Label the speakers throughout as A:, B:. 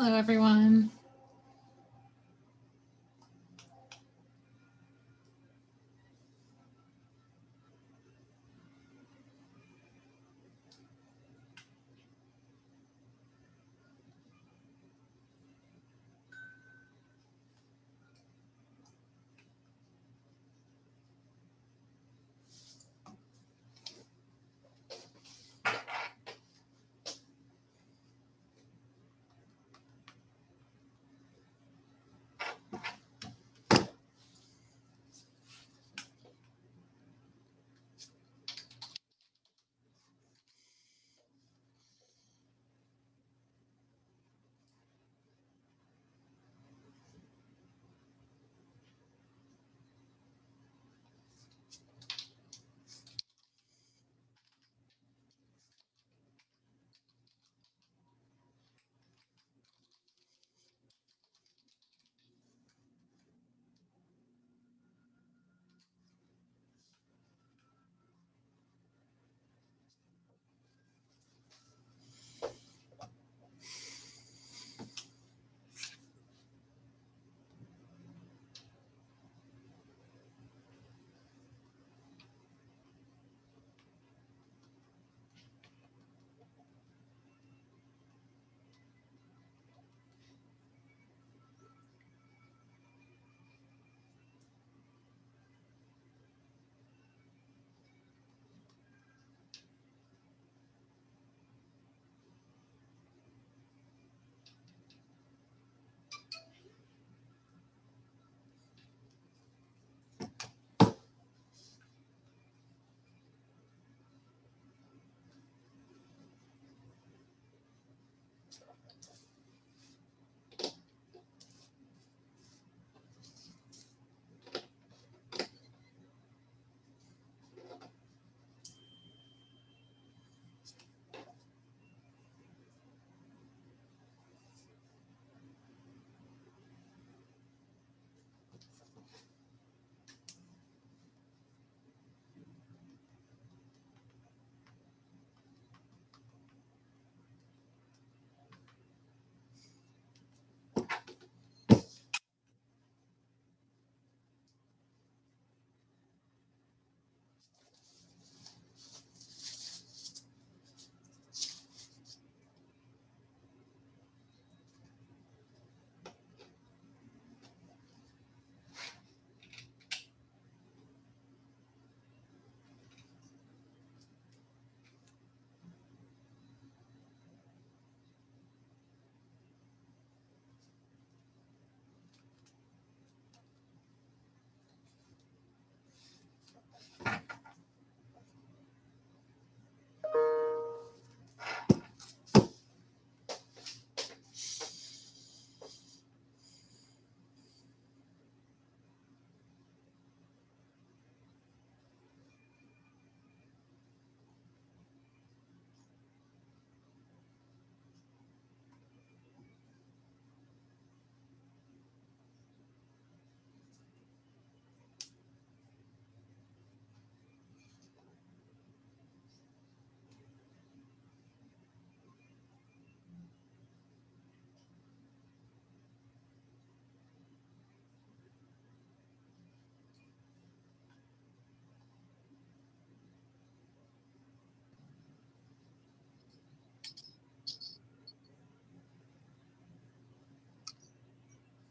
A: Hello, everyone.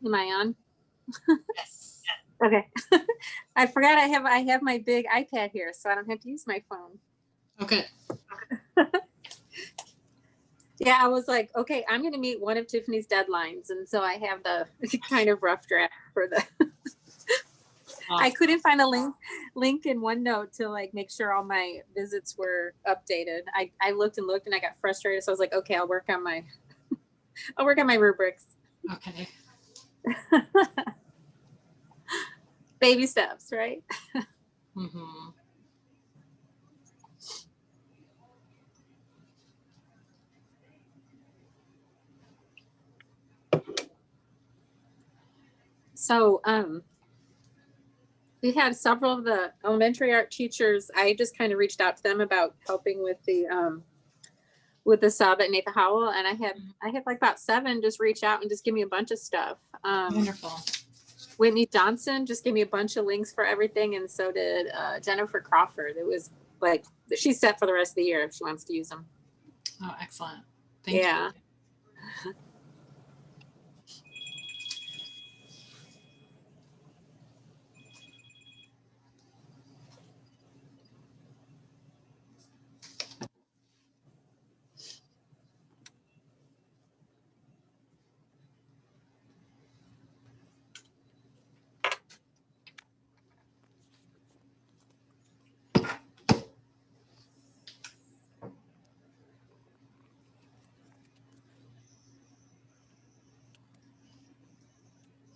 B: Am I on?
A: Yes.
B: Okay. I forgot I have my big iPad here, so I don't have to use my phone.
A: Okay.
B: Yeah, I was like, okay, I'm going to meet one of Tiffany's deadlines, and so I have the kind of rough draft for the.
A: Awesome.
B: I couldn't find a link in OneNote to like make sure all my visits were updated. I looked and looked, and I got frustrated, so I was like, okay, I'll work on my rubrics.
A: Okay.
B: Baby steps, right?
A: Mm-hmm.
B: So we had several of the elementary art teachers. I just kind of reached out to them about helping with the with the sub at Nathan Howell, and I had like about 7 just reach out and just give me a bunch of stuff.
A: Wonderful.
B: Whitney Johnson just gave me a bunch of links for everything, and so did Jennifer Crawford. It was like she's set for the rest of the year if she wants to use them.
A: Oh, excellent. Thank you.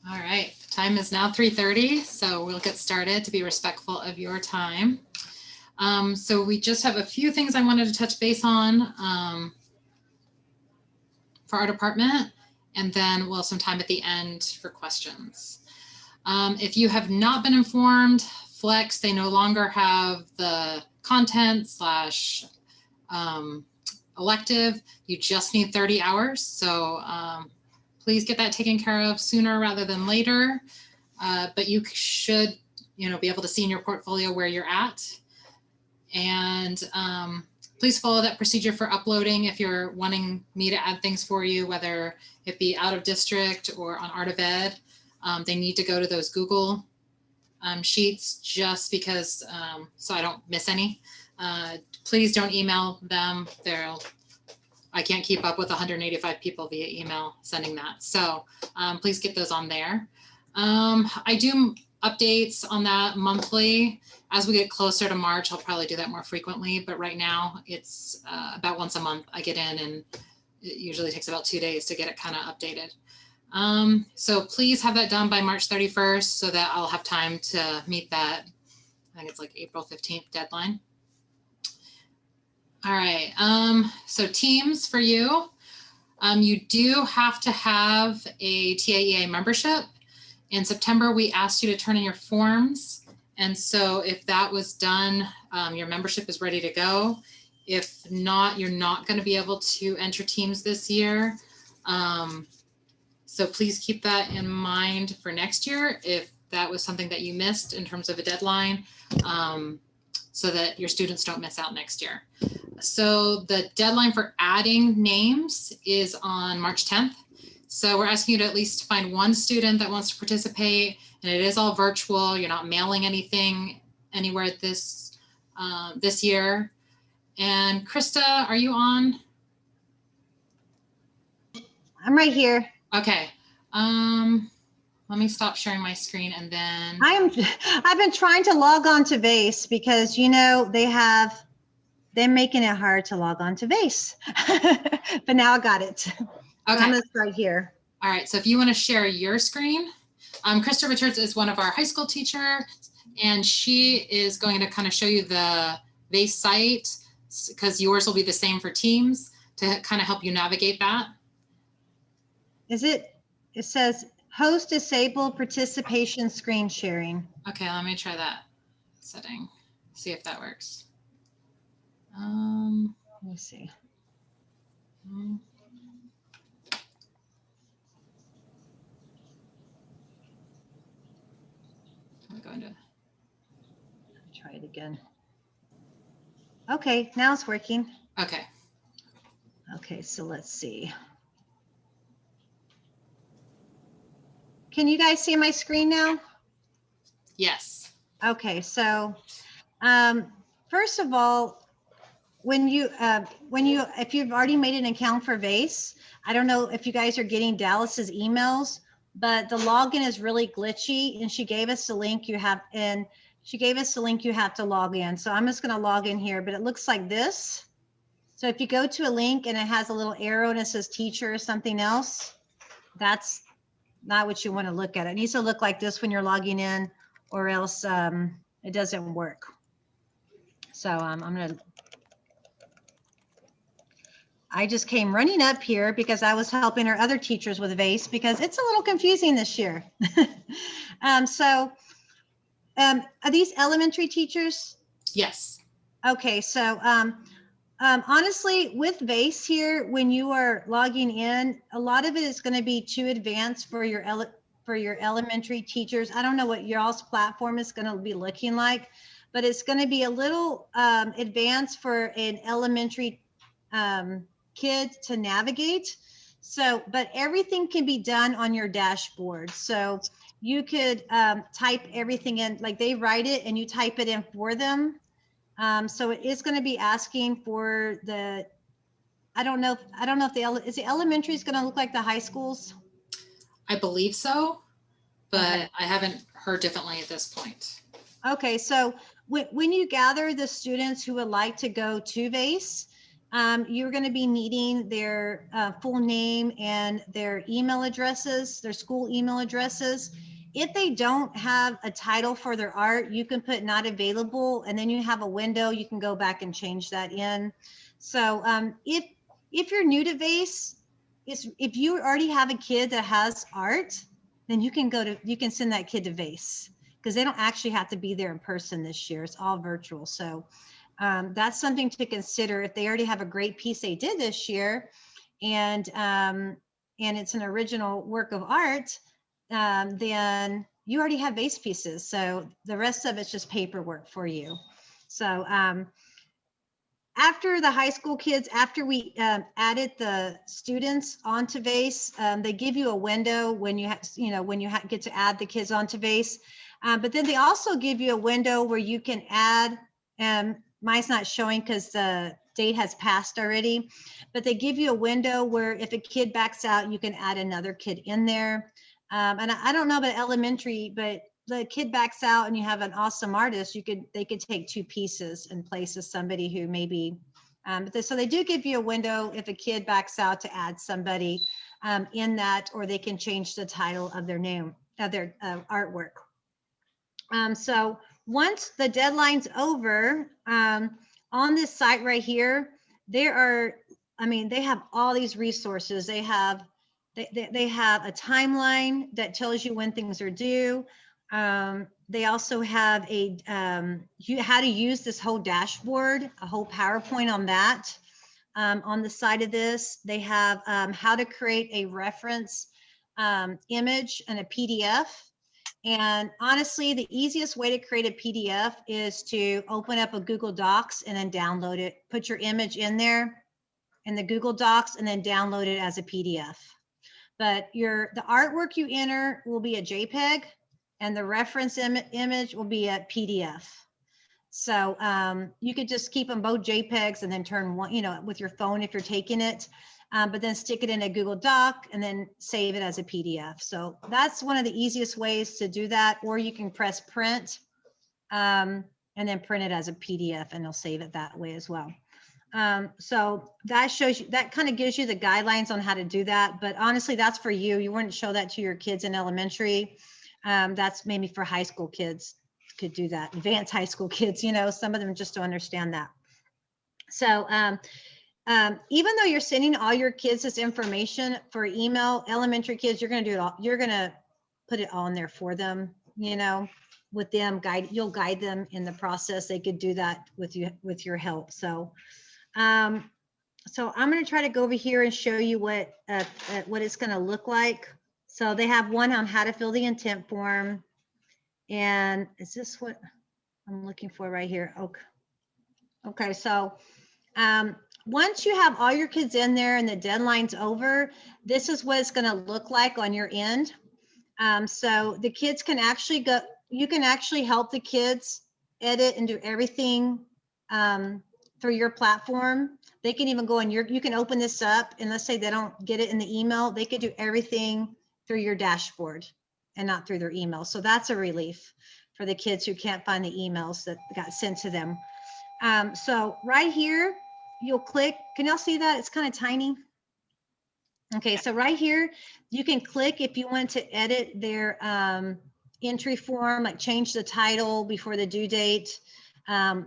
A: All right, time is now 3:30, so we'll get started to be respectful of your time. So we just have a few things I wanted to touch base on for our department, and then we'll have some time at the end for questions. If you have not been informed, Flex, they no longer have the content / elective. You just need 30 hours. So please get that taken care of sooner rather than later. But you should, be able to see in your portfolio where you're at. And please follow that procedure for uploading if you're wanting me to add things for you, whether it be out of district or on Art of Ed. They need to go to those Google sheets just because, so I don't miss any. Please don't email them. I can't keep up with 185 people via email sending that. So please get those on there. I do updates on that monthly. As we get closer to March, I'll probably do that more frequently, but right now it's about once a month I get in, and it usually takes about 2 days to get it kind of updated. So please have that done by March 31st so that I'll have time to meet that, I think it's like April 15th deadline. All right, so teams for you. You do have to have a TAEA membership. In September, we asked you to turn in your forms. And so if that was done, your membership is ready to go. If not, you're not going to be able to enter teams this year. So please keep that in mind for next year if that was something that you missed in terms of a deadline, so that your students don't miss out next year. So the deadline for adding names is on March 10th. So we're asking you to at least find one student that wants to participate, and it is all virtual. You're not mailing anything anywhere this year. And Krista, are you on?
C: I'm right here.
A: Okay. Let me stop sharing my screen and then.
C: I've been trying to log on to VASE because, they're making it hard to log on to VASE, but now I got it.
A: Okay.
C: So I'm gonna start here.
A: All right, so if you want to share your screen, Krista Richards is one of our high school teachers, and she is going to kind of show you the VASE site, because yours will be the same for teams, to kind of help you navigate that.
C: It says host disabled participation screen sharing.
A: Okay, let me try that setting, see if that works.
C: Let me see.
A: I'm going to
C: try it again. Okay, now it's working.
A: Okay.
C: Okay, so let's see. Can you guys see my screen now?
A: Yes.
C: Okay, so first of all, if you've already made an account for VASE, I don't know if you guys are getting Dallas's emails, but the login is really glitchy, and she gave us the link you have to log in. So I'm just going to log in here, but it looks like this. So if you go to a link and it has a little arrow and it says teacher or something else, that's not what you want to look at. It needs to look like this when you're logging in, or else it doesn't work. So I just came running up here because I was helping our other teachers with VASE because it's a little confusing this year. Are these elementary teachers?
A: Yes.
C: Okay, so Honestly, with VASE here, when you are logging in, a lot of it is going to be too advanced for your elementary teachers. I don't know what your all's platform is going to be looking like, but it's going to be a little advanced for an elementary kid to navigate. So, but everything can be done on your dashboard. So you could type everything in, like they write it and you type it in for them. So it is going to be asking for the, I don't know if is the elementary is going to look like the high schools?
A: I believe so, but
C: Okay.
A: I haven't heard differently at this point.
C: Okay, so when you gather the students who would like to go to VASE, you're going to be needing their full name and their email addresses, their school email addresses. If they don't have a title for their art, you can put not available, and then you have a window, you can go back and change that in. So if you're new to VASE, if you already have a kid that has art, then you can send that kid to VASE, because they don't actually have to be there in person this year. It's all virtual. So that's something to consider. If they already have a great piece they did this year, and it's an original work of art, then you already have VASE pieces. So the rest of it's just paperwork for you. So after the high school kids, after we added the students onto VASE, they give you a window when you get to add the kids onto VASE. But then they also give you a window where you can add, mine's not showing because the date has passed already, but they give you a window where if a kid backs out, you can add another kid in there. And I don't know about elementary, but the kid backs out and you have an awesome artist, they could take two pieces and place as somebody who maybe, so they do give you a window if a kid backs out to add somebody in that, or they can change the title of their name, of their artwork. So once the deadline's over, on this site right here, they have all these resources. They have a timeline that tells you when things are due. They also have how to use this whole dashboard, a whole PowerPoint on that. On the side of this, they have how to create a reference image and a PDF. And honestly, the easiest way to create a PDF is to open up a Google Docs and then download it. Put your image in there in the Google Docs and then download it as a PDF. But the artwork you enter will be a JPEG and the reference image will be a PDF. So you could just keep them both JPEGs and then turn one, with your phone if you're taking it. But then stick it in a Google Doc and then save it as a PDF. So that's one of the easiest ways to do that. Or you can press print and then print it as a PDF and it'll save it that way as well. So that shows you, that kind of gives you the guidelines on how to do that. But honestly, that's for you. You wouldn't show that to your kids in elementary. That's maybe for high school kids could do that. Advanced high school kids, some of them just don't understand that. So even though you're sending all your kids this information for email, elementary kids, you're going to do it all. You're going to put it all in there for them, with them you'll guide them in the process. They could do that with you, with your help. So, so I'm going to try to go over here and show you what it's going to look like. So they have one on how to fill the intent form. And is this what I'm looking for right here? Okay. Okay. So, once you have all your kids in there and the deadline's over, this is what it's going to look like on your end. So the kids can actually you can actually help the kids edit and do everything through your platform. They can even go in you can open this up, and let's say they don't get it in the email, they could do everything through your dashboard and not through their email. So that's a relief for the kids who can't find the emails that got sent to them. So right here, you'll click, can y'all see that? It's kind of tiny. Okay, so right here, you can click if you want to edit their entry form, like change the title before the due date.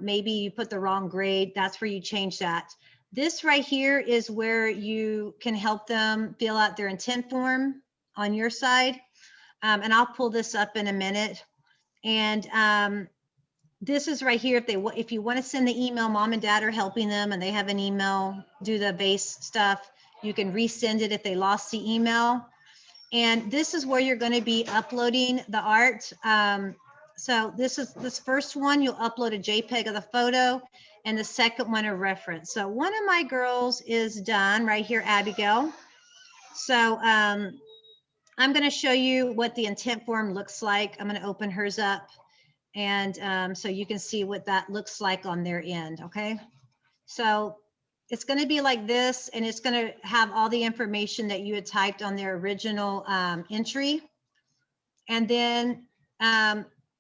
C: Maybe you put the wrong grade, that's where you change that. This right here is where you can help them fill out their intent form on your side. And I'll pull this up in a minute. And this is right here. If you want to send the email, mom and dad are helping them and they have an email, do the VASE stuff. You can resend it if they lost the email. And this is where you're going to be uploading the art. So this first one, you'll upload a JPEG of the photo, and the second one a reference. So one of my girls is done right here, Abigail. So I'm going to show you what the intent form looks like. I'm going to open hers up, and so you can see what that looks like on their end. Okay, so it's going to be like this, and it's going to have all the information that you had typed on their original entry. And then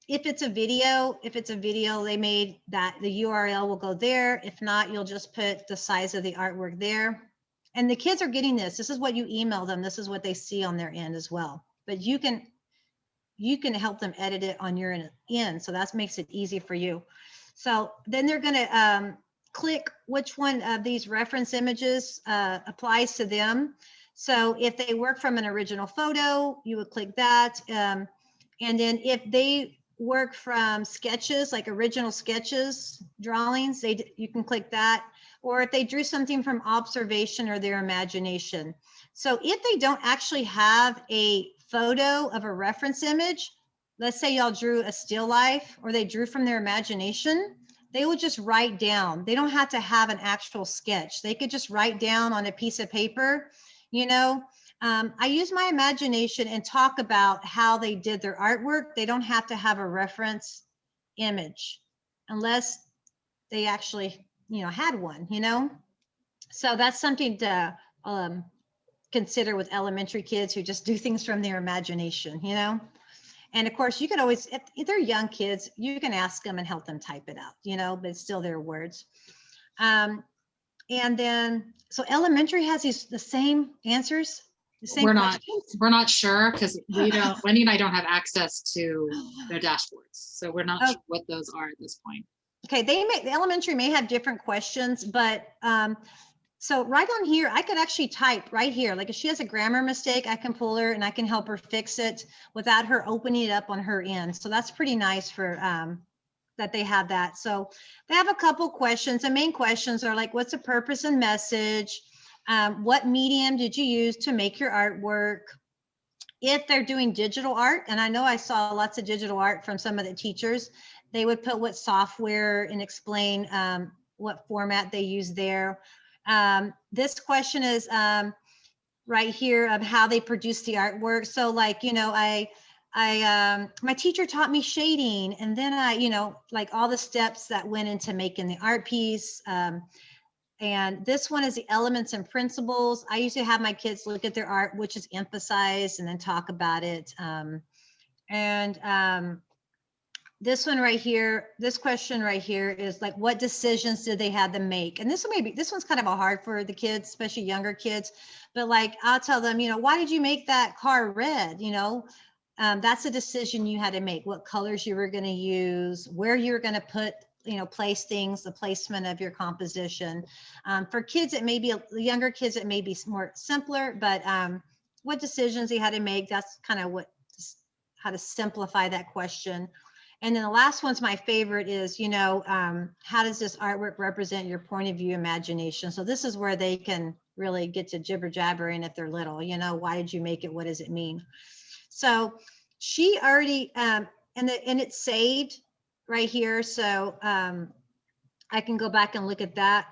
C: if it's a video they made, that the URL will go there. If not, you'll just put the size of the artwork there. And the kids are getting this. This is what you email them. This is what they see on their end as well. But you can help them edit it on your end. So that makes it easy for you. So then they're going to click which one of these reference images applies to them. So if they work from an original photo, you would click that. And then if they work from sketches, like original sketches, drawings, you can click that. Or if they drew something from observation or their imagination. So if they don't actually have a photo of a reference image, let's say y'all drew a still life or they drew from their imagination, they would just write down. They don't have to have an actual sketch. They could just write down on a piece of paper, you know. I use my imagination and talk about how they did their artwork. They don't have to have a reference image unless they actually, you know, had one, you know. So that's something to consider with elementary kids who just do things from their imagination, you know. And of course, you could always, if they're young kids, you can ask them and help them type it out, you know, but it's still their words. And then, so elementary has the same answers. The same
A: We're
C: questions?
A: not sure because Wendy and I don't have access to their dashboards, so we're not sure what those are at this point.
C: Okay, the elementary may have different questions, but so right on here, I could actually type right here. Like if she has a grammar mistake, I can pull her and I can help her fix it without her opening it up on her end. So that's pretty nice for that they have that. So they have a couple questions. The main questions are like, what's the purpose and message? What medium did you use to make your artwork? If they're doing digital art, and I know I saw lots of digital art from some of the teachers, they would put what software and explain what format they use there. This question is right here of how they produce the artwork. So like, you know, my teacher taught me shading, and then I, you know, like all the steps that went into making the art piece. And this one is the elements and principles. I usually have my kids look at their art, which is emphasized, and then talk about it. This one right here, this question right here is like, what decisions did they have to make? And this one's kind of a hard for the kids, especially younger kids. But like, I'll tell them, you know, why did you make that car red? You know, that's a decision you had to make. What colors you were going to use, where you were going to put, you know, place things, the placement of your composition. For kids, it may be younger kids, it may be more simpler. But what decisions they had to make? That's kind of how to simplify that question. And then the last one's my favorite is, you know, how does this artwork represent your point of view imagination? So this is where they can really get to jibber jabbering if they're little, you know, why did you make it? What does it mean? So she already, and it's saved right here. So I can go back and look at that.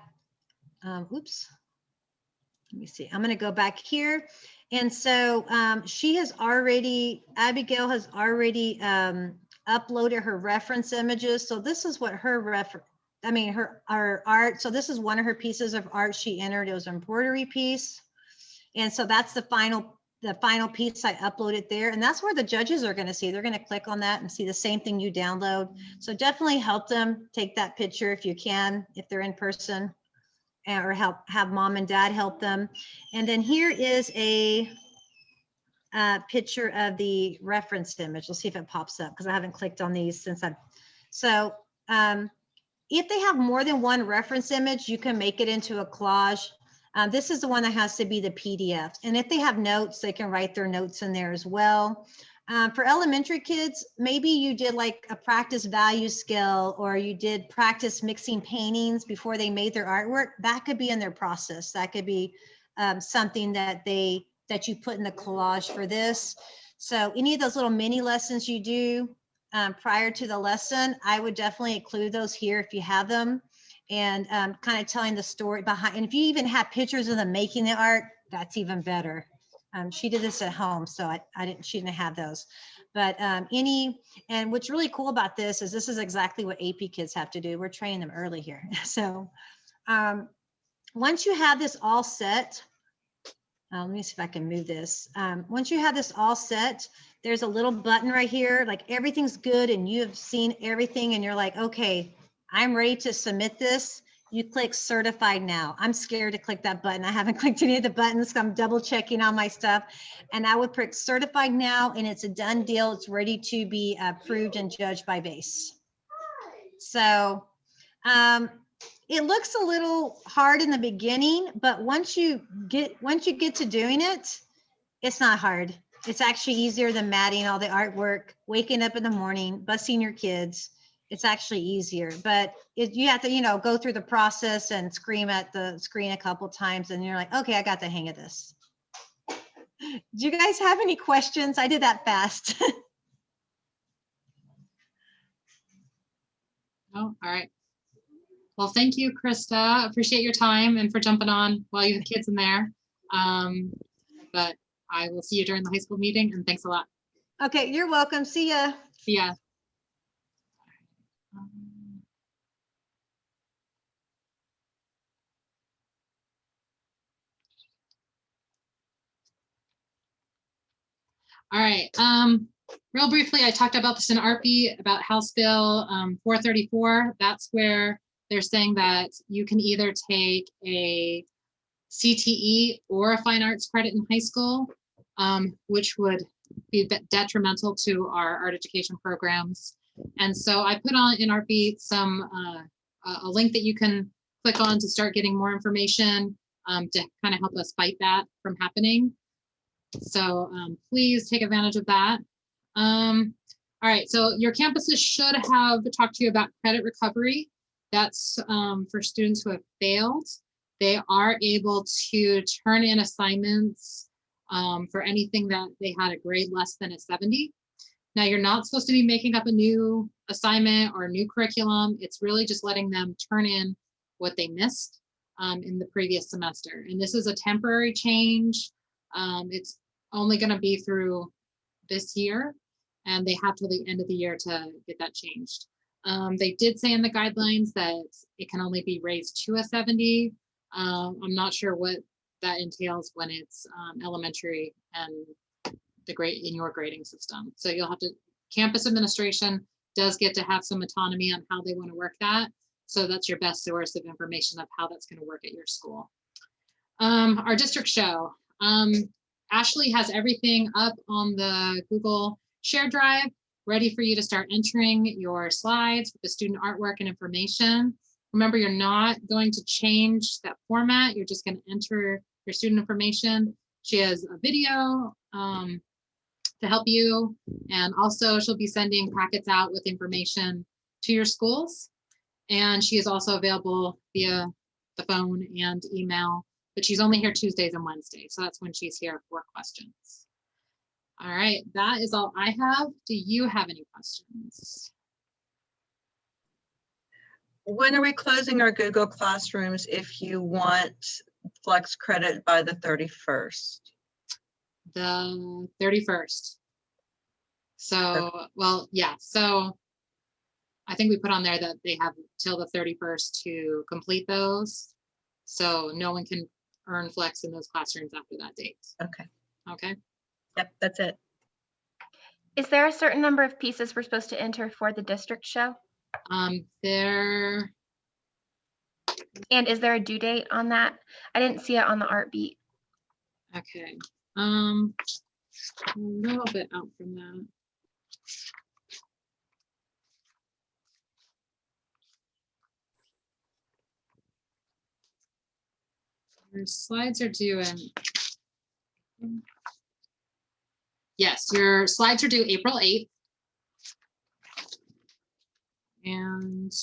C: Oops. Let me see. I'm going to go back here. And so Abigail has already uploaded her reference images. So this is what her art. So this is one of her pieces of art she entered. It was an embroidery piece. And so that's the final piece I uploaded there. And that's where the judges are going to see. They're going to click on that and see the same thing you download. So definitely help them take that picture if you can, if they're in person, or have mom and dad help them. And then here is a picture of the reference image. We'll see if it pops up because I haven't clicked on these since so if they have more than one reference image, you can make it into a collage. This is the one that has to be the PDF. And if they have notes, they can write their notes in there as well. For elementary kids, maybe you did like a practice value skill, or you did practice mixing paintings before they made their artwork. That could be in their process. That could be something that you put in the collage for this. So any of those little mini lessons you do prior to the lesson, I would definitely include those here if you have them, and kind of telling the story behind. And if you even have pictures of them making the art, that's even better. She did this at home, so she didn't have those. But and what's really cool about this is exactly what AP kids have to do. We're training them early here. So once you have this all set, let me see if I can move this. Once you have this all set, there's a little button right here, like everything's good and you have seen everything and you're like, okay, I'm ready to submit this. You click certified now. I'm scared to click that button. I haven't clicked any of the buttons, so I'm double checking all my stuff. And I would click certified now, and it's a done deal. It's ready to be approved and judged by VASE. So it looks a little hard in the beginning, but once you get to doing it, it's not hard. It's actually easier than matting all the artwork, waking up in the morning, busing your kids. It's actually easier, but you have to, go through the process and scream at the screen a couple times, and you're like, okay, I got the hang of this. Do you guys have any questions? I did that fast.
A: Oh, all right. Well, thank you, Krista. Appreciate your time and for jumping on while you have kids in there. But I will see you during the high school meeting, and thanks a lot.
C: Okay, you're welcome. See ya.
A: See ya. All right. Real briefly, I talked about this in ARPI about House Bill 434. That's where they're saying that you can either take a CTE or a fine arts credit in high school, which would be detrimental to our art education programs. And so I put on in ARPI a link that you can click on to start getting more information to kind of help us fight that from happening. So please take advantage of that. All right, so your campuses should have talked to you about credit recovery. That's for students who have failed. They are able to turn in assignments for anything that they had a grade less than a 70. Now, you're not supposed to be making up a new assignment or a new curriculum. It's really just letting them turn in what they missed in the previous semester. And this is a temporary change. It's only going to be through this year, and they have till the end of the year to get that changed. They did say in the guidelines that it can only be raised to a 70. I'm not sure what that entails when it's elementary and the grade in your grading system. So you'll have to, campus administration does get to have some autonomy on how they want to work that. So that's your best source of information of how that's going to work at your school. Our district show. Ashley has everything up on the Google Share Drive, ready for you to start entering your slides with the student artwork and information. Remember, you're not going to change that format. You're just going to enter your student information. She has a video to help you. And also she'll be sending packets out with information to your schools. And she is also available via the phone and email, but she's only here Tuesdays and Wednesdays. So that's when she's here for questions. All right, that is all I have. Do you have any questions?
D: When are we closing our Google Classrooms if you want flex credit by the 31st?
A: The 31st. So, well, yeah. So I think we put on there that they have till the 31st to complete those. So no one can earn flex in those classrooms after that date.
D: Okay.
A: Okay.
D: Yep, that's it.
E: Is there a certain number of pieces we're supposed to enter for the district show?
A: There.
E: And is there a due date on that? I didn't see it on the art beat.
A: Okay. A little bit out from that. Your slides are due in. Yes, your slides are due April 8th. And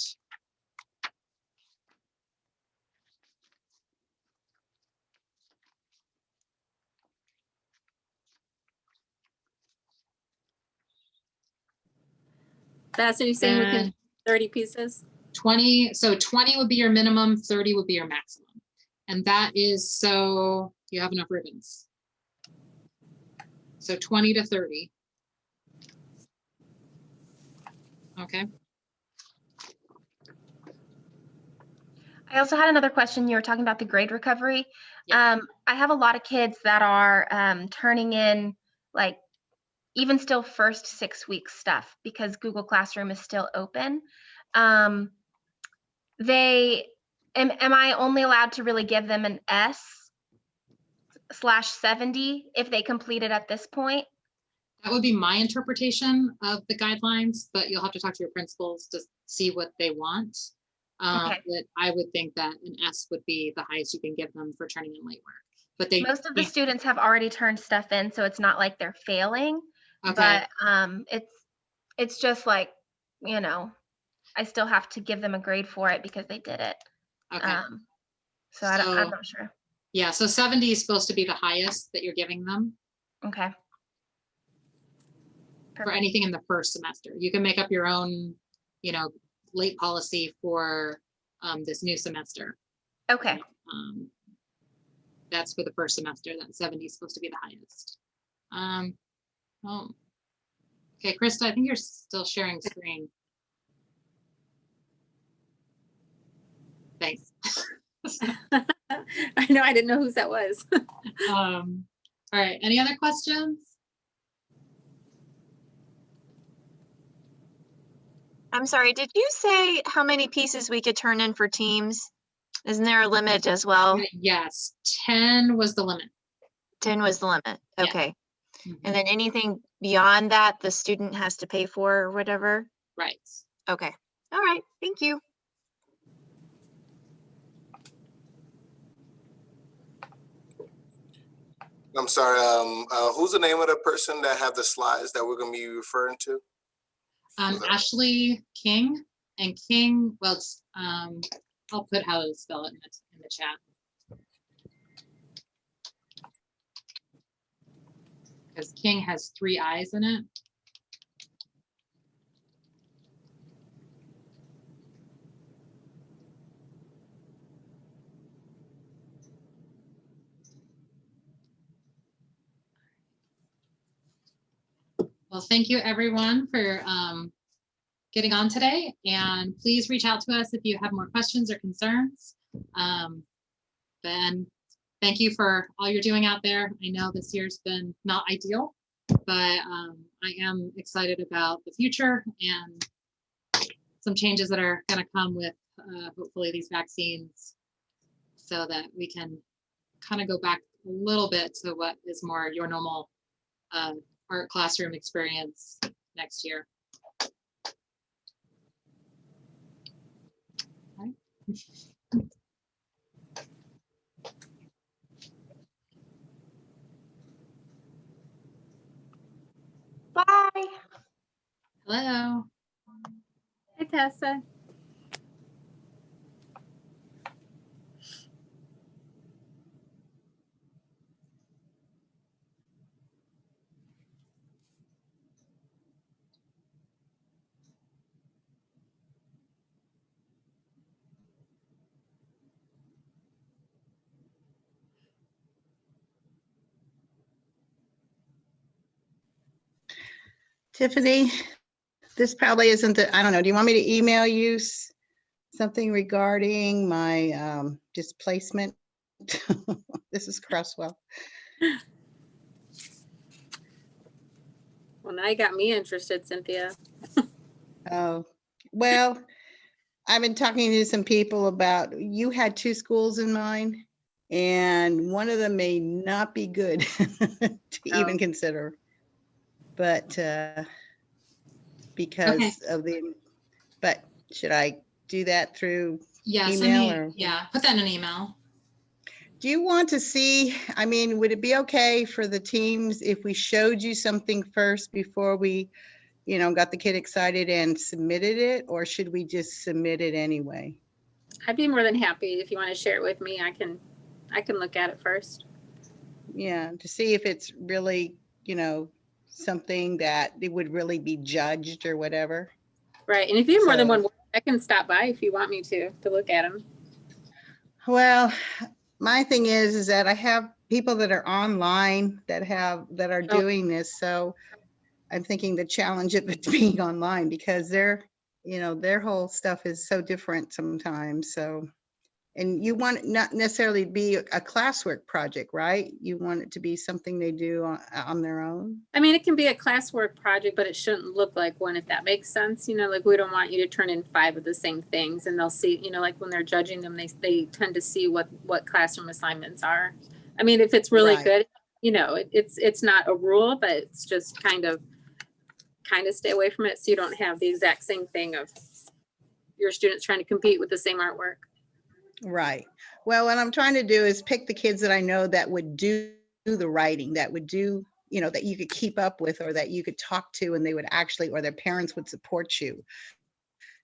B: That's what you're saying within
A: then
B: 30 pieces?
A: 20, so 20 would be your minimum, 30 would be your maximum. And that is so you have enough ribbons. So 20 to 30. Okay.
E: I also had another question. You were talking about the grade recovery.
A: Yeah.
E: I have a lot of kids that are turning in like even still first 6 weeks stuff because Google Classroom is still open. Am I only allowed to really give them an S/70 if they complete it at this point?
A: That would be my interpretation of the guidelines, but you'll have to talk to your principals to see what they want.
E: Okay.
A: But I would think that an S would be the highest you can give them for turning in late work. But
E: Most of the students have already turned stuff in, so it's not like they're failing.
A: Okay.
E: But it's just like, you know, I still have to give them a grade for it because they did it.
A: Okay.
E: So I'm not sure.
A: Yeah, so 70 is supposed to be the highest that you're giving them.
E: Okay.
A: For
E: Perfect.
A: anything in the first semester. You can make up your own, late policy for this new semester.
E: Okay.
A: That's for the first semester. That 70 is supposed to be the highest. Oh, okay, Krista, I think you're still sharing screen. Thanks.
B: I know, I didn't know whose that was.
A: All right, any other questions?
F: I'm sorry, did you say how many pieces we could turn in for teams? Isn't there a limit as well?
A: Yes, 10 was the limit.
F: 10 was the limit.
A: Yeah.
F: Okay.
A: Mhm.
F: And then anything beyond that, the student has to pay for or whatever?
A: Right.
F: Okay. All right. Thank you.
G: I'm sorry, who's the name of the person that have the slides that we're gonna be referring to?
A: Ashley King, and King, well, it's, I'll put how to spell it in the chat. Because King has 3 I's in it. Well, thank you everyone for getting on today, and please reach out to us if you have more questions or concerns. Then thank you for all you're doing out there. I know this year's been not ideal, but I am excited about the future and some changes that are going to come with hopefully these vaccines, so that we can kind of go back a little bit to what is more your normal art classroom experience next year. Okay.
F: Bye.
A: Hello.
B: Hi, Tessa.
H: Tiffany, this probably isn't the, I don't know, do you want me to email you something regarding my displacement? This is Cresswell.
B: Well, now you got me interested, Cynthia.
H: Oh, well, I've been talking to some people about, you had 2 schools in mind, and one of them may not be good to even consider. But because of the, but should I do that through
A: Yeah,
H: email or?
A: yeah, put that in an email.
H: Do you want to see, I mean, would it be okay for the teams if we showed you something first before we, got the kid excited and submitted it, or should we just submit it anyway?
B: I'd be more than happy if you want to share it with me. I can look at it first.
H: Yeah, to see if it's really, something that it would really be judged or whatever.
B: Right. And if you have more than
H: So-
B: one, I can stop by if you want me to look at them.
H: Well, my thing is that I have people that are online that are doing this. So I'm thinking the challenge of it being online, because their whole stuff is so different sometimes. So, and you want it not necessarily be a classwork project, right? You want it to be something they do on their own.
B: I mean, it can be a classwork project, but it shouldn't look like one, if that makes sense. Like we don't want you to turn in 5 of the same things, and they'll see, like when they're judging them, they tend to see what classroom assignments are. I mean, if it's really
H: Right.
B: good, it's not a rule, but it's just kind of stay away from it so you don't have the exact same thing of your students trying to compete with the same artwork.
H: Right. Well, what I'm trying to do is pick the kids that I know that would do the writing, that would do, that you could keep up with, or that you could talk to, and they would actually, or their parents would support you.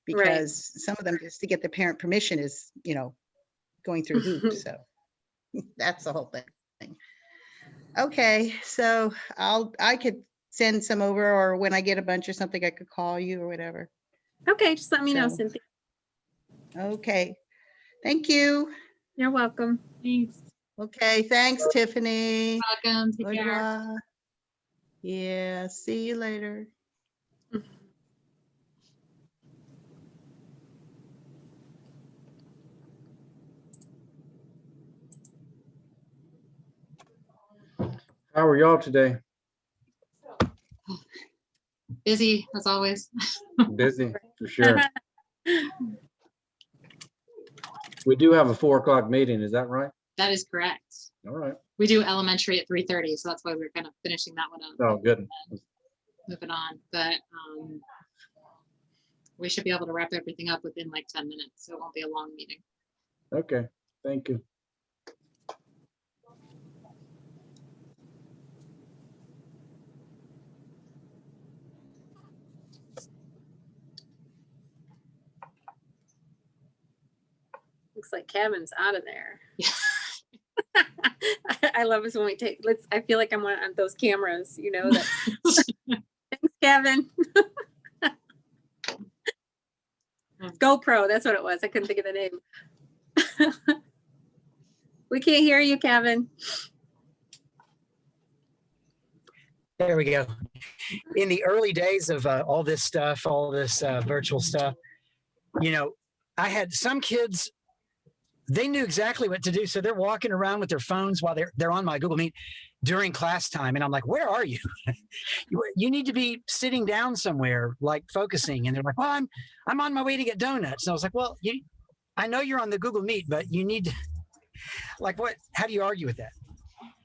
H: Because some of them, just to get the parent permission is, going through hoops. So that's the whole thing. Okay. So I could send some over, or when I get a bunch or something, I could call you or whatever.
B: Okay, just let me know,
H: So-
B: Cynthia.
H: Okay. Thank you.
B: You're welcome.
A: Thanks.
H: Okay. Thanks, Tiffany.
A: Welcome. Take
H: Au
A: care.
H: revoir. Yeah. See you later.
I: How are y'all today?
A: Busy as always.
I: Busy, for sure. We do have a 4 o'clock meeting, is that right?
A: That is correct.
I: All right.
A: We do elementary at 3:30, so that's why we're kind of finishing that one up,
I: Oh, good.
A: moving on. But we should be able to wrap everything up within like 10 minutes, so it won't be a long meeting.
I: Okay, thank you.
B: Looks like Kevin's out of there. I love us when we take, I feel like I'm on those cameras, that. Thanks, Kevin. GoPro, that's what it was. I couldn't think of the name. We can't hear you, Kevin.
J: There we go. In the early days of all this stuff, all this virtual stuff, I had some kids, they knew exactly what to do. So they're walking around with their phones while they're on my Google Meet during class time. And I'm like, where are you? You need to be sitting down somewhere, like focusing. And they're like, well, I'm on my way to get donuts. And I was like, well, I know you're on the Google Meet, but you need to, like, what, how do you argue with that?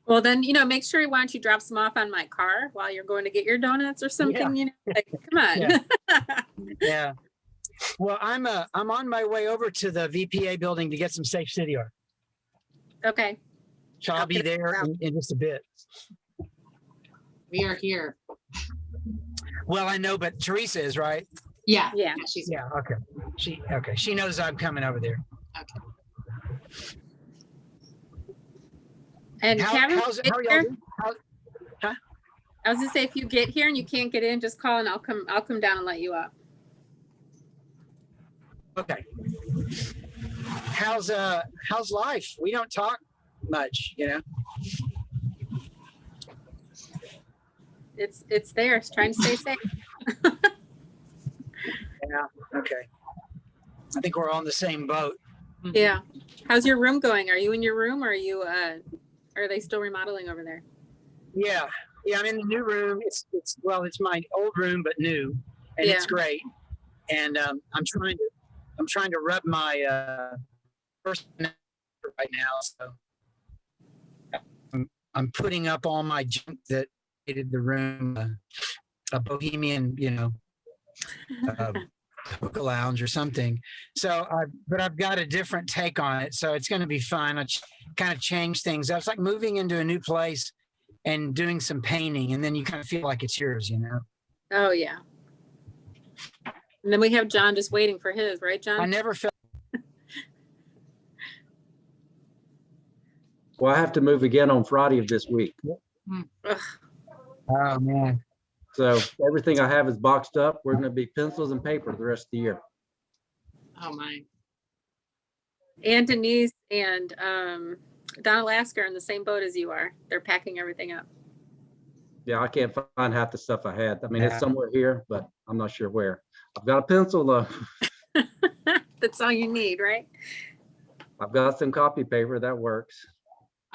B: Well, then, make sure why don't you drop some off on my car while you're going to get your donuts or something, like, come on.
J: Yeah. Yeah. Well, I'm on my way over to the VPA building to get some Safe City art.
B: Okay.
J: So I'll be there in just a bit.
A: We are here.
J: Well, I know, but Teresa is, right?
A: Yeah.
B: Yeah.
A: She's
J: Yeah. Okay. She knows I'm coming over there.
A: okay.
B: And Kevin,
J: how are y'all doing?
B: I was gonna say, if you get here and you can't get in, just call and I'll come down and let you up.
J: Okay. How's life? We don't talk much,
B: It's there. It's trying to stay safe.
J: Yeah. Okay. I think we're on the same boat.
B: Yeah. How's your room going? Are you in your room, or are they still remodeling over there?
J: Yeah. Yeah. I'm in the new room. It's my old room, but new, and it's great. And I'm trying to rub my first right now. So I'm putting up all my junk that made the room a bohemian, hookah lounge or something. So, but I've got a different take on it. So it's going to be fun. I kind of change things up. It's like moving into a new place and doing some painting, and then you kind of feel like it's yours, you know?
B: Oh, yeah. And then we have John just waiting for his, right, John?
J: I never felt.
I: Well, I have to move again on Friday of this week.
B: Ugh.
J: Oh, man.
I: So everything I have is boxed up. We're going to be pencils and paper the rest of the year.
A: Oh, my.
B: And Denise and Don Alaska are in the same boat as you are. They're packing everything up.
I: Yeah, I can't find half the stuff I had. I mean,
J: Yeah.
I: it's somewhere here, but I'm not sure where. I've got a pencil though.
B: That's all you need, right?
I: I've got some copy paper that works.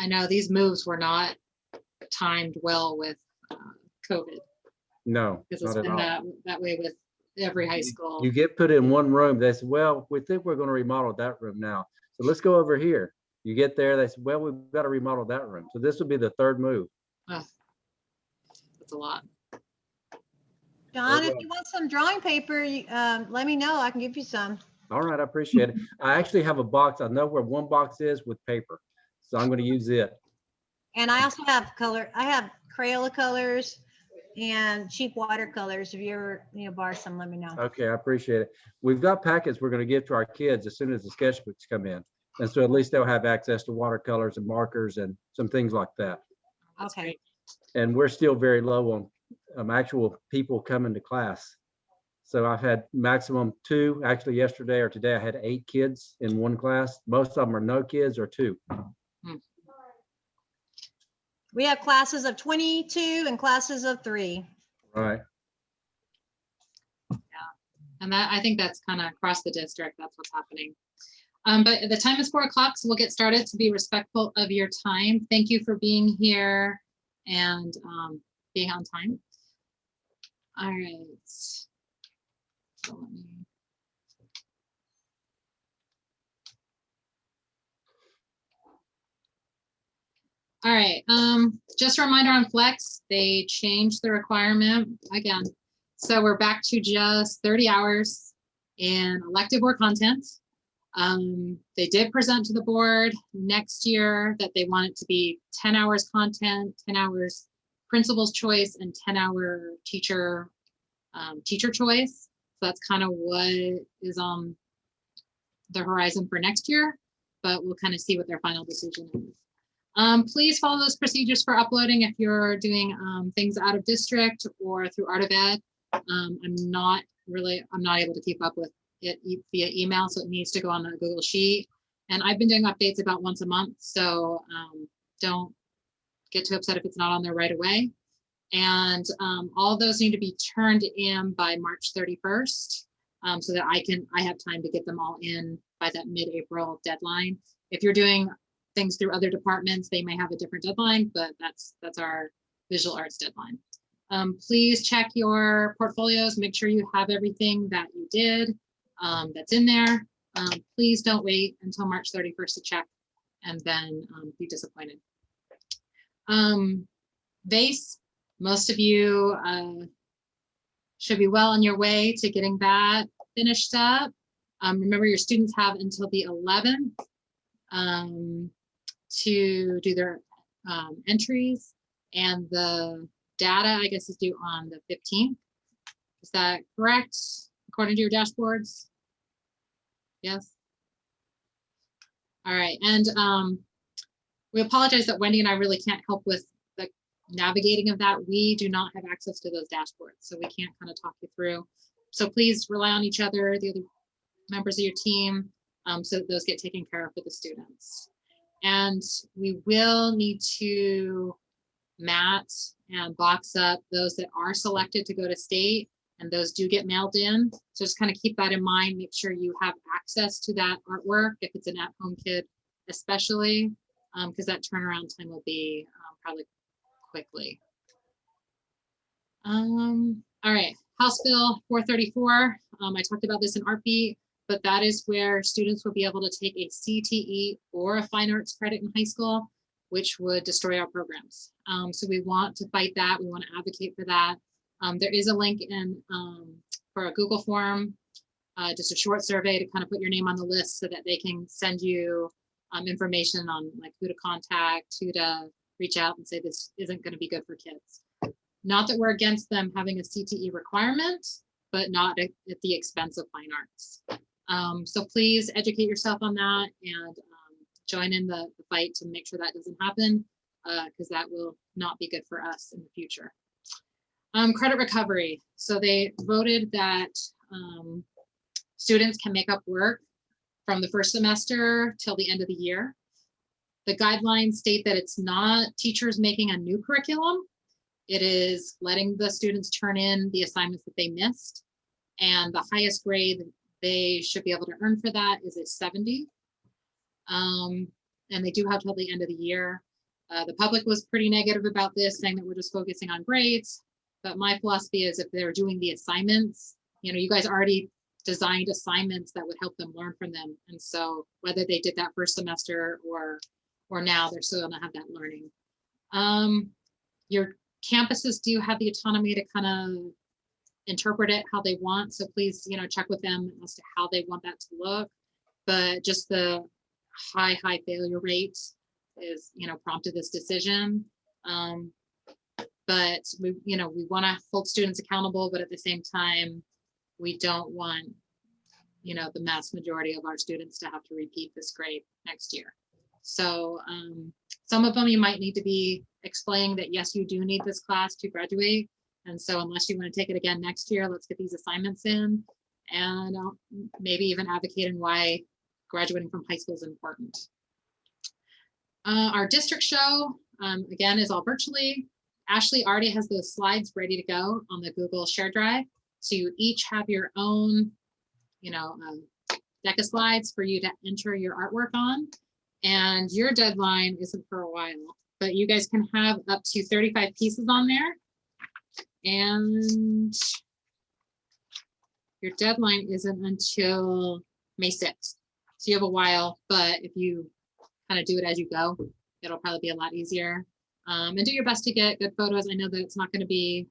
A: I know these moves were not timed well with COVID,
I: No,
A: because it's
I: not at
A: been
I: all.
A: that way with every high school.
I: You get put in one room. They say, well, we think we're going to remodel that room now. So let's go over here. You get there. They say, well, we've got to remodel that room. So this will be the third move.
A: Ugh, that's a lot.
C: John, if you want some drawing paper, let me know. I can give you some.
I: All right, I appreciate it. I actually have a box. I know where one box is with paper. So I'm going to use it.
C: And I also have I have Crayola colors and cheap watercolors. If you ever borrow some, let me know.
I: Okay, I appreciate it. We've got packets we're going to give to our kids as soon as the sketchbooks come in. And so at least they'll have access to watercolors and markers and some things like that.
A: That's
C: Okay.
A: great.
I: And we're still very low on actual people coming to class. So I've had maximum 2. Actually, yesterday or today, I had 8 kids in one class. Most of them are no kids or 2.
C: We have classes of 22 and classes of 3.
I: Right.
A: And that, I think that's kind of across the district. That's what's happening. But the time is 4 o'clock, so we'll get started to be respectful of your time. Thank you for being here and being on time. All right. So let me. All right, just a reminder on Flex, they changed the requirement again. So we're back to just 30 hours in elective or content. They did present to the board next year that they want it to be 10 hours content, 10 hours principal's choice, and 10-hour teacher choice. So that's kind of what is on the horizon for next year, but we'll kind of see what their final decision is. Please follow those procedures for uploading if you're doing things out of district or through Art of Ed. I'm not able to keep up with it via email, so it needs to go on the Google Sheet. And I've been doing updates about once a month, so don't get too upset if it's not on there right away. And all those need to be turned in by March 31st, so that I have time to get them all in by that mid-April deadline. If you're doing things through other departments, they may have a different deadline, but that's our visual arts deadline. Please check your portfolios, make sure you have everything that you did that's in there. Please don't wait until March 31st to check and then be disappointed. VASE, most of you should be well on your way to getting that finished up. Remember, your students have until the 11th to do their entries, and the data, I guess, is due on the 15th. Is that correct, according to your dashboards? Yes. All right, and we apologize that Wendy and I really can't help with the navigating of that. We do not have access to those dashboards, so we can't kind of talk you through. So please rely on each other, the other members of your team, so that those get taken care of for the students. And we will need to mat and box up those that are selected to go to state, and those do get mailed in. So just kind of keep that in mind. Make sure you have access to that artwork if it's an at-home kid, especially because that turnaround time will be probably quickly. All right, House Bill 434. I talked about this in ArtBeat, but that is where students will be able to take a CTE or a fine arts credit in high school, which would destroy our programs. So we want to fight that. We want to advocate for that. There is a link in for a Google form just a short survey to kind of put your name on the list so that they can send you information on like who to contact, who to reach out and say this isn't going to be good for kids. Not that we're against them having a CTE requirement, but not at the expense of fine arts. So please educate yourself on that and join in the fight to make sure that doesn't happen, because that will not be good for us in the future. Credit recovery. So they voted that students can make up work from the first semester till the end of the year. The guidelines state that it's not teachers making a new curriculum. It is letting the students turn in the assignments that they missed. And the highest grade they should be able to earn for that is a 70. And they do have till the end of the year. The public was pretty negative about this, saying that we're just focusing on grades. But my philosophy is if they're doing the assignments, you know, you guys already designed assignments that would help them learn from them. And so whether they did that first semester or now, they're still gonna have that learning. Your campuses do have the autonomy to kind of interpret it how they want. So please, you know, check with them as to how they want that to look. But just the high failure rate is, you know, prompted this decision. But we, you know, we want to hold students accountable, but at the same time, we don't want, you know, the mass majority of our students to have to repeat this grade next year. So some of them you might need to be explaining that, yes, you do need this class to graduate. And so unless you want to take it again next year, let's get these assignments in, and maybe even advocating why graduating from high school is important. Our district show, again, is all virtually. Ashley already has those slides ready to go on the Google Share Drive. So you each have your own, you know, deck of slides for you to enter your artwork on. And your deadline isn't for a while, but you guys can have up to 35 pieces on there. And your deadline isn't until May 6th. So you have a while, but if you kind of do it as you go, it'll probably be a lot easier. And do your best to get good photos. I know that it's not going to be,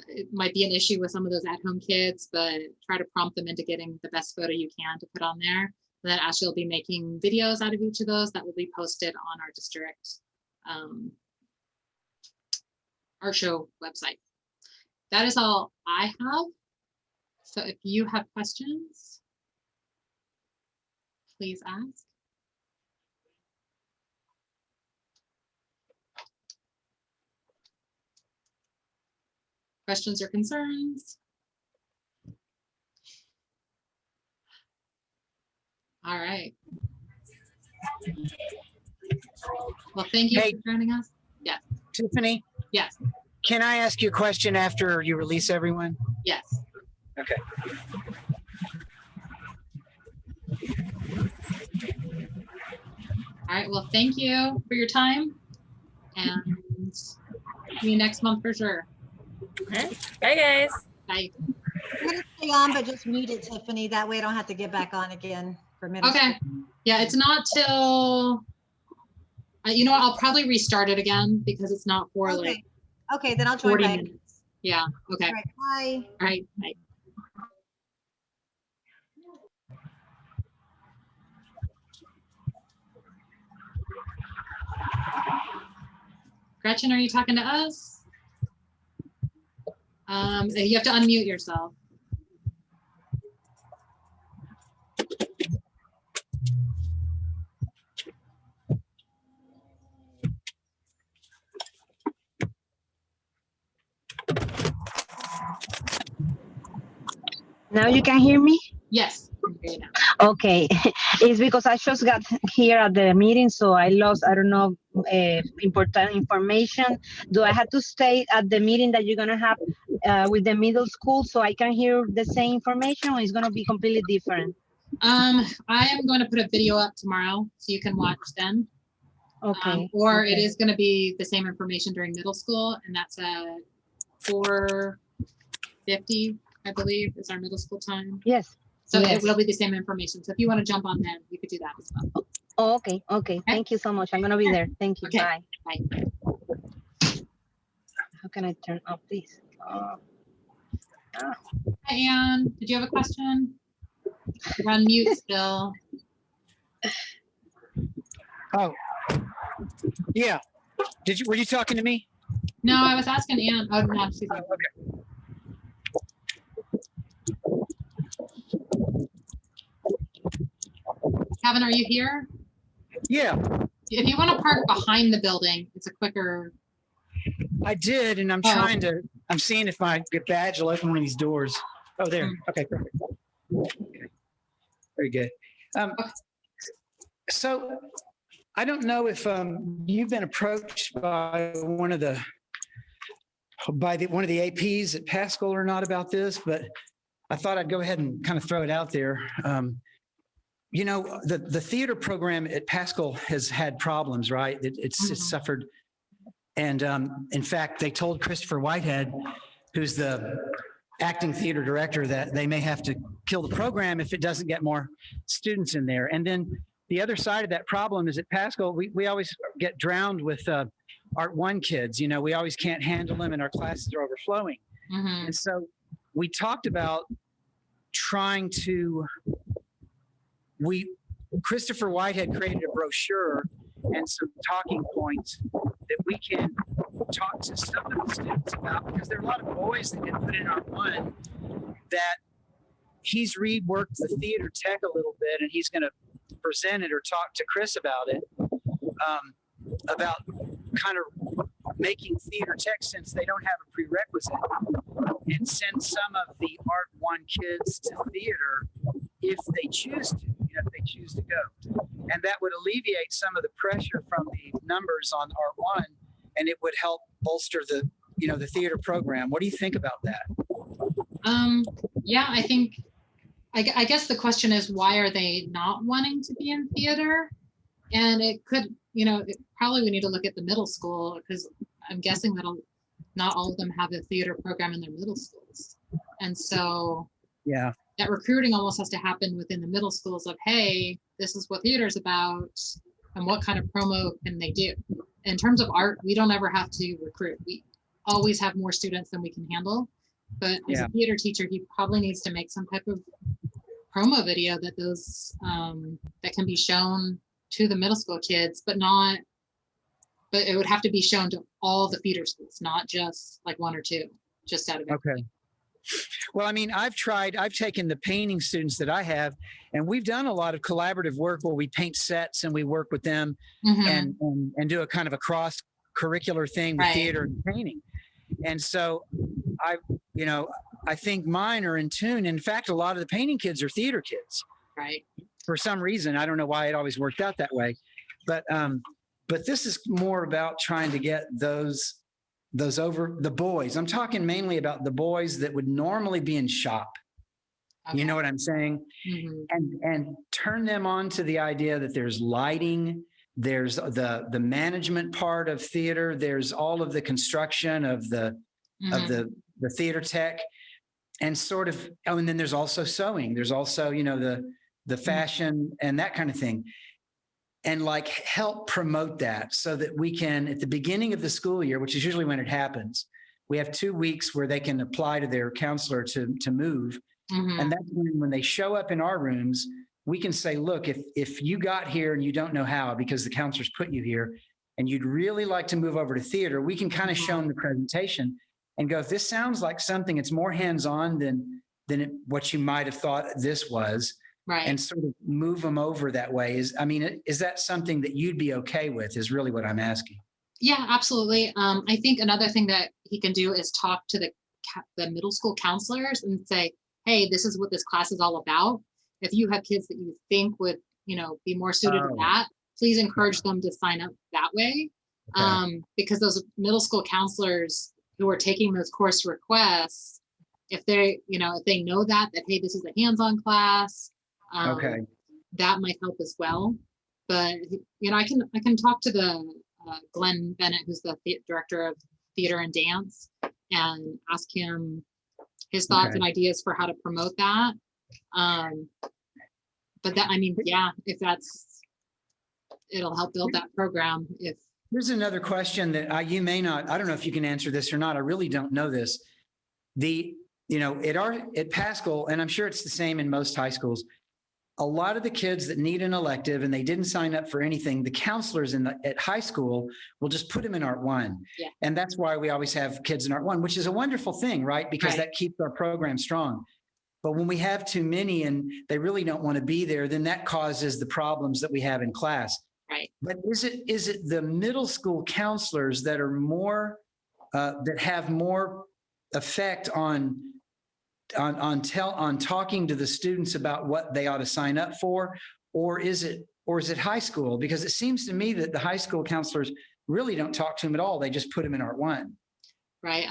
A: it might be an issue with some of those at-home kids, but try to prompt them into getting the best photo you can to put on there. And then Ashley will be making videos out of each of those that will be posted on our district art show website. That is all I have. So if you have questions, please ask. Questions or concerns? All right. Well, thank you for joining us. Yes.
J: Tiffany,
A: Yes.
J: can I ask you a question after you release everyone?
A: Yes.
J: Okay.
A: All right. Well, thank you for your time, and see you next month for sure.
K: Bye, guys.
A: Bye.
C: I'm gonna stay on, but just mute it, Tiffany. That way I don't have to get back on again for middle
A: Okay. Yeah, it's not till, you know what, I'll probably restart it again because it's not for
C: school.
A: like
C: Okay, then I'll join
A: 40
C: back.
A: minutes. Yeah, okay.
C: All right, bye.
A: All right, bye. Gretchen, are you talking to us? You have to unmute yourself.
L: Now you can hear me?
A: Yes. I can hear you now.
L: Okay. It's because I just got here at the meeting, so I lost, I don't know, important information. Do I have to stay at the meeting that you're going to have with the middle school so I can hear the same information, or it's going to be completely different?
A: I am going to put a video up tomorrow so you can watch then.
L: Okay.
A: Or
L: okay.
A: it is going to be the same information during middle school, and that's at 4:50, I believe, is our middle school time.
L: Yes.
A: So
L: yes.
A: it will be the same information. So if you want to jump on then, you could do that as well.
L: Oh, okay. Okay. Thank you so much. I'm going to be there. Thank you.
A: Okay.
L: Bye.
A: Bye.
L: How can I turn off this?
A: Hi, Anne. Did you have a question? You're on mute still.
J: Oh, yeah. Were you talking to me?
A: No, I was asking Anne. Oh, no, she's
J: Oh, okay.
A: Kevin, are you here?
J: Yeah,
A: If you want to park behind the building, it's a quicker.
J: I did, and I'm seeing if my badge will open one of these doors. Oh, there. Okay, perfect. Okay. Very good. So I don't know if you've been approached by one of the APs at Pascal or not about this, but I thought I'd go ahead and kind of throw it out there. You know, the theater program at Pascal has had problems, right? It's suffered. And in fact, they told Christopher Whitehead, who's the acting theater director, that they may have to kill the program if it doesn't get more students in there. And then the other side of that problem is at Pascal, we always get drowned with Art 1 kids. You know, we always can't handle them and our classes are overflowing. And so we talked about trying to, Christopher Whitehead created a brochure and some talking points that we can talk to some of the students about, because there are a lot of boys that get put in Art 1 that he's reworked the theater tech a little bit, and he's going to present it or talk to Chris about it, about kind of making theater tech, since they don't have a prerequisite, and send some of the Art 1 kids to theater if they choose to, if they choose to go. And that would alleviate some of the pressure from the numbers on Art 1, and it would help bolster the, the theater program. What do you think about that?
A: Yeah, I guess the question is, why are they not wanting to be in theater? And it could, probably we need to look at the middle school, because I'm guessing that not all of them have a theater program in their middle schools. And so
J: yeah,
A: that recruiting almost has to happen within the middle schools of, hey, this is what theater is about, and what kind of promo can they do? In terms of art, we don't ever have to recruit. We always have more students than we can handle. But as a theater teacher, he probably needs to make some type of promo video that those that can be shown to the middle school kids, but it would have to be shown to all the feeder schools, not just like one or two, just out of it.
J: Okay. Well, I mean, I've taken the painting students that I have, and we've done a lot of collaborative work where we paint sets and we work with them and do a kind of a cross curricular thing with theater and painting. And so I think mine are in tune. In fact, a lot of the painting kids are theater kids.
A: Right.
J: For some reason, I don't know why it always worked out that way, but this is more about trying to get those over the boys. I'm talking mainly about the boys that would normally be in shop. Okay. You know what I'm saying? And turn them on to the idea that there's lighting, there's the management part of theater, there's all of the construction of the theater tech, and sort of, and then there's also sewing. There's also, the fashion and that kind of thing. And like help promote that so that we can, at the beginning of the school year, which is usually when it happens, we have 2 weeks where they can apply to their counselor to move. And that's when they show up in our rooms, we can say, look, if you got here and you don't know how because the counselors put you here and you'd really like to move over to theater, we can kind of show them the presentation and go, if this sounds like something, it's more hands-on than what you might have thought this was. Right. And sort of move them over that way. Is that something that you'd be okay with, is really what I'm asking?
A: Yeah, absolutely. I think another thing that he can do is talk to the middle school counselors and say, hey, this is what this class is all about. If you have kids that you think would, be more suited to that, please encourage them to sign up that way. Okay. Because those middle school counselors who are taking those course requests, if they know that, hey, this is a hands-on class, that might help as well. But I can talk to the Glenn Bennett, who's the director of theater and dance, and ask him his thoughts and ideas for how to promote that. But that, if it'll help build that program.
J: Here's another question that you may not, I don't know if you can answer this or not. I really don't know this. at Pascal, and I'm sure it's the same in most high schools, a lot of the kids that need an elective and they didn't sign up for anything, the counselors at high school will just put them in Art 1.
A: Yeah.
J: And that's why we always have kids in Art 1, which is a wonderful thing, right? Because
A: Right.
J: that keeps our program strong. But when we have too many and they really don't want to be there, then that causes the problems that we have in class.
A: Right.
J: But is it the middle school counselors that are more, that have more effect on talking to the students about what they ought to sign up for, or is it high school? Because it seems to me that the high school counselors really don't talk to them at all. They just put them in Art 1.
A: Right.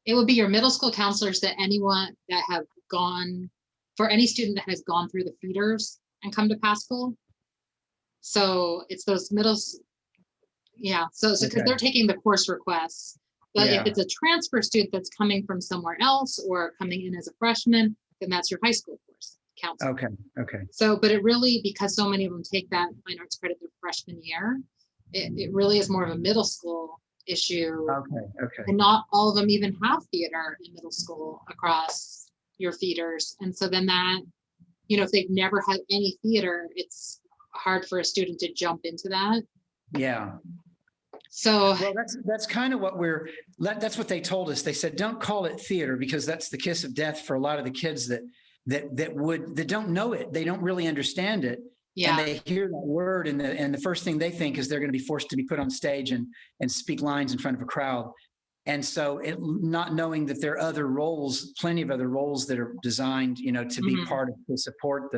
A: It would be your middle school counselors that anyone that have gone, for any student that has gone through the feeders and come to Pascal. So it's those yeah. So because
J: Okay.
A: they're taking the course requests. But
J: Yeah.
A: if it's a transfer student that's coming from somewhere else or coming in as a freshman, then that's your high school course counselor.
J: Okay.
A: So, but it really, because so many of them take that fine arts credit their freshman year, it really is more of a middle school issue.
J: Okay.
A: And not all of them even have theater in middle school across your feeders. And so then that, if they've never had any theater, it's hard for a student to jump into that.
J: Yeah.
A: So
J: Well, that's kind of that's what they told us. They said, don't call it theater because that's the kiss of death for a lot of the kids that don't know it. They don't really understand it.
A: yeah,
J: And they hear that word and the first thing they think is they're going to be forced to be put on stage and speak lines in front of a crowd. And so not knowing that there are other roles, plenty of other roles that are designed, to be part of, to support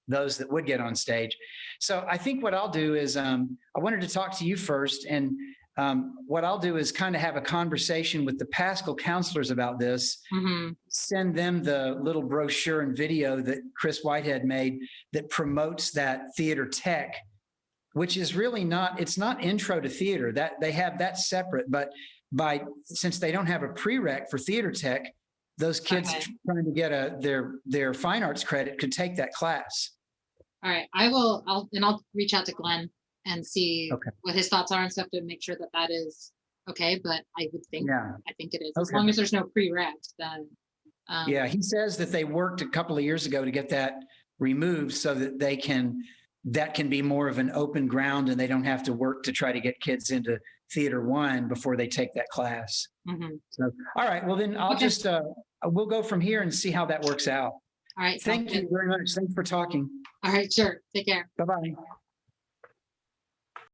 J: those that would get on stage. So I think what I'll do is I wanted to talk to you first. And what I'll do is kind of have a conversation with the Pascal counselors about this, send them the little brochure and video that Chris Whitehead made that promotes that theater tech, which is really it's not intro to theater, that they have that separate, but since they don't have a prereq for theater tech, those kids trying to get their fine arts credit could take that class.
A: all right. I'll reach out to Glenn and see what his thoughts are and stuff to make sure that is okay. But I would think, I think it is. As long as there's no prereq, then.
J: Yeah, he says that they worked a couple of years ago to get that removed so that that can be more of an open ground and they don't have to work to try to get kids into Theater 1 before they take that class. So, all right, well then I'll just, we'll go from here and see how that works out.
A: All right.
J: Thank you very much. Thanks for talking.
A: All right, sure. Take care.
J: Bye-bye.